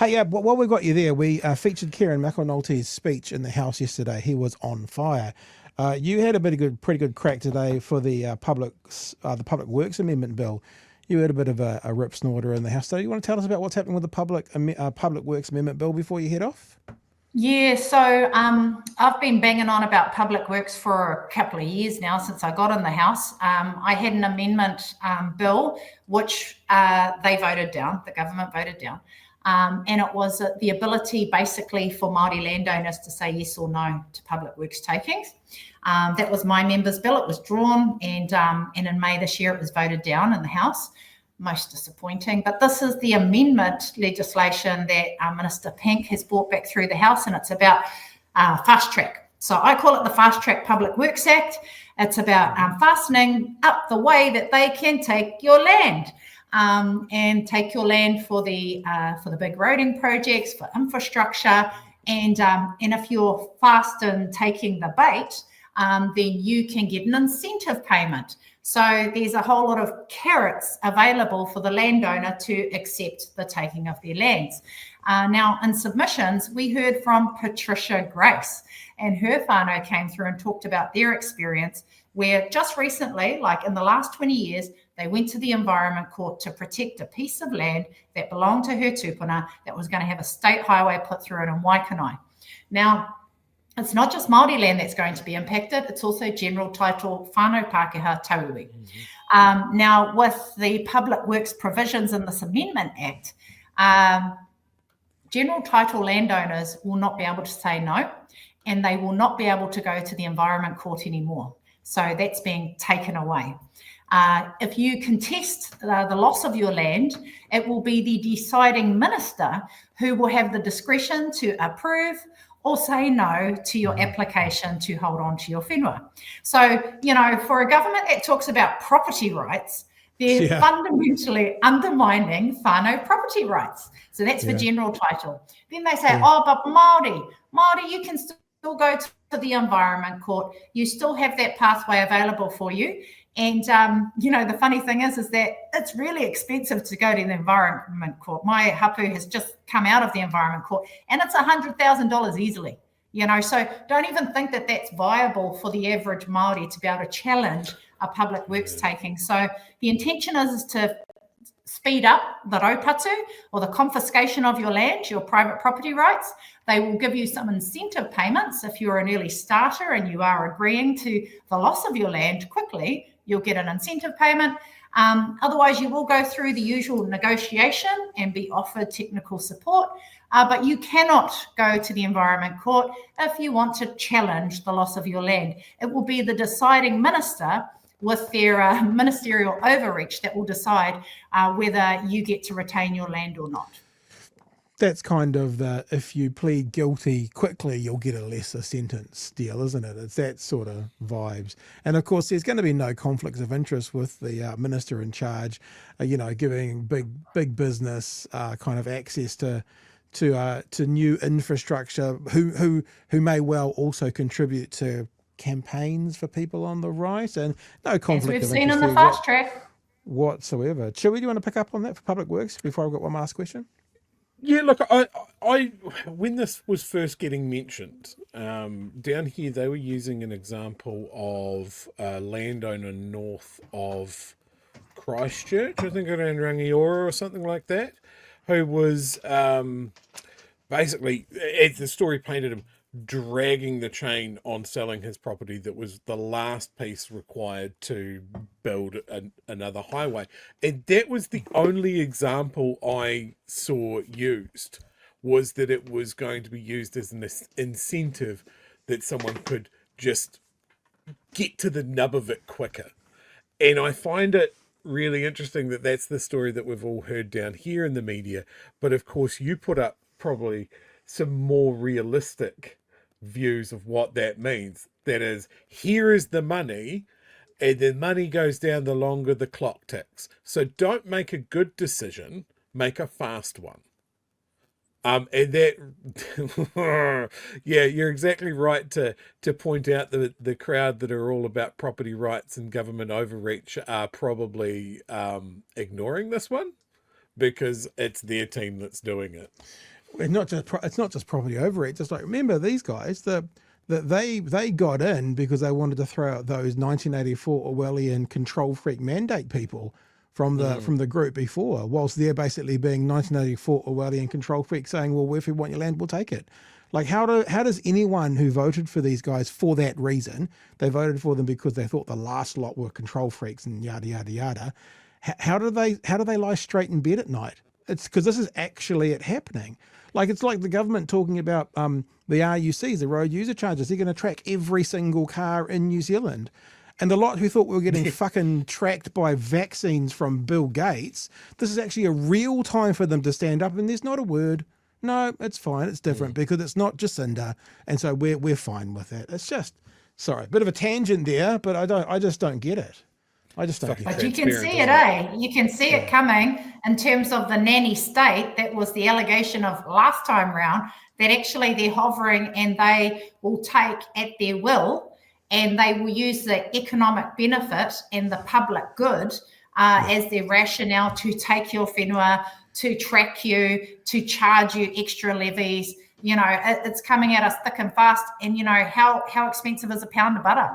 Hey, while we got you there, we featured Kieran McAnulty's speech in the House yesterday. He was on fire. You had a pretty good crack today for the Public Works Amendment Bill. You had a bit of a rip snorter in the House. So you want to tell us about what's happening with the Public Works Amendment Bill before you head off? Yeah, so I've been banging on about public works for a couple of years now since I got in the House. I had an amendment bill which they voted down, the government voted down, and it was the ability basically for Māori landowners to say yes or no to public works takings. That was my member's bill. It was drawn, and in May this year it was voted down in the House. Most disappointing. But this is the amendment legislation that Minister Pink has brought back through the House, and it's about fast track. So I call it the Fast Track Public Works Act. It's about fastening up the way that they can take your land and take your land for the big roading projects, for infrastructure, and if you're fast in taking the bait, then you can get an incentive payment. So there's a whole lot of carrots available for the landowner to accept the taking of their lands. Now, in submissions, we heard from Patricia Grace, and her whānau came through and talked about their experience where just recently, like in the last 20 years, they went to the Environment Court to protect a piece of land that belonged to her tupuna that was going to have a state highway put through it in Waikanae. Now, it's not just Māori land that's going to be impacted, it's also general title whānau Pākehā Tauiwi. Now, with the public works provisions in this Amendment Act, general title landowners will not be able to say no, and they will not be able to go to the Environment Court anymore. So that's being taken away. If you contest the loss of your land, it will be the deciding minister who will have the discretion to approve or say no to your application to hold on to your whenua. So, for a government that talks about property rights, they're fundamentally undermining whānau property rights. So that's for general title. Then they say, but Māori, you can still go to the Environment Court. You still have that pathway available for you. And, the funny thing is that it's really expensive to go to the Environment Court. My hapu has just come out of the Environment Court, and it's $100,000 easily, so don't even think that that's viable for the average Māori to be able to challenge a public works taking. So the intention is to speed up the raupatu or the confiscation of your land, your private property rights. They will give you some incentive payments if you're an early starter and you are agreeing to the loss of your land quickly. You'll get an incentive payment. Otherwise, you will go through the usual negotiation and be offered technical support. But you cannot go to the Environment Court if you want to challenge the loss of your land. It will be the deciding minister with their ministerial overreach that will decide whether you get to retain your land or not. That's kind of the if you plead guilty quickly, you'll get a lesser sentence deal, isn't it? It's that sort of vibes. And of course, there's going to be no conflicts of interest with the minister in charge, giving big business kind of access to new infrastructure, who may well also contribute to campaigns for people on the right, and no conflict. As we've seen in the fast track whatsoever. Chewie, do you want to pick up on that for public works before I've got one last question? Yeah, look, I when this was first getting mentioned, down here they were using an example of a landowner north of Christchurch, I think around Rangiora or something like that, who was basically, as the story painted him, dragging the chain on selling his property that was the last piece required to build another highway. And that was the only example I saw used, was that it was going to be used as an incentive that someone could just get to the nub of it quicker. And I find it really interesting that that's the story that we've all heard down here in the media. But of course, you put up probably some more realistic views of what that means. That is, here is the money, and the money goes down the longer the clock ticks. So don't make a good decision, make a fast one. And that, yeah, you're exactly right to point out that the crowd that are all about property rights and government overreach are probably ignoring this one. because it's their team that's doing it. It's not just property overreach. It's like, remember these guys that they got in because they wanted to throw out those 1984 Orwellian control freak mandate people from the group before, whilst they're basically being 1984 Orwellian control freak saying, well, if we want your land, we'll take it. Like, how does anyone who voted for these guys for that reason, they voted for them because they thought the last lot were control freaks and yada yada yada, how do they lie straight in bed at night? It's because this is actually it happening. Like, it's like the government talking about the RUCs, the road user charges. They're going to track every single car in New Zealand. And the lot who thought we were getting fucking tracked by vaccines from Bill Gates, this is actually a real time for them to stand up, and there's not a word. No, it's fine. It's different because it's not Jacinda, and so we're fine with that. It's just, sorry, a bit of a tangent there, but I just don't get it. I just don't get it. But you can see it, eh? You can see it coming in terms of the nanny state. That was the allegation of last time round, that actually they're hovering and they will take at their will, and they will use the economic benefit and the public good as their rationale to take your whenua, to track you, to charge you extra levies. You know, it's coming at us thick and fast. And, you know, how expensive is a pound of butter?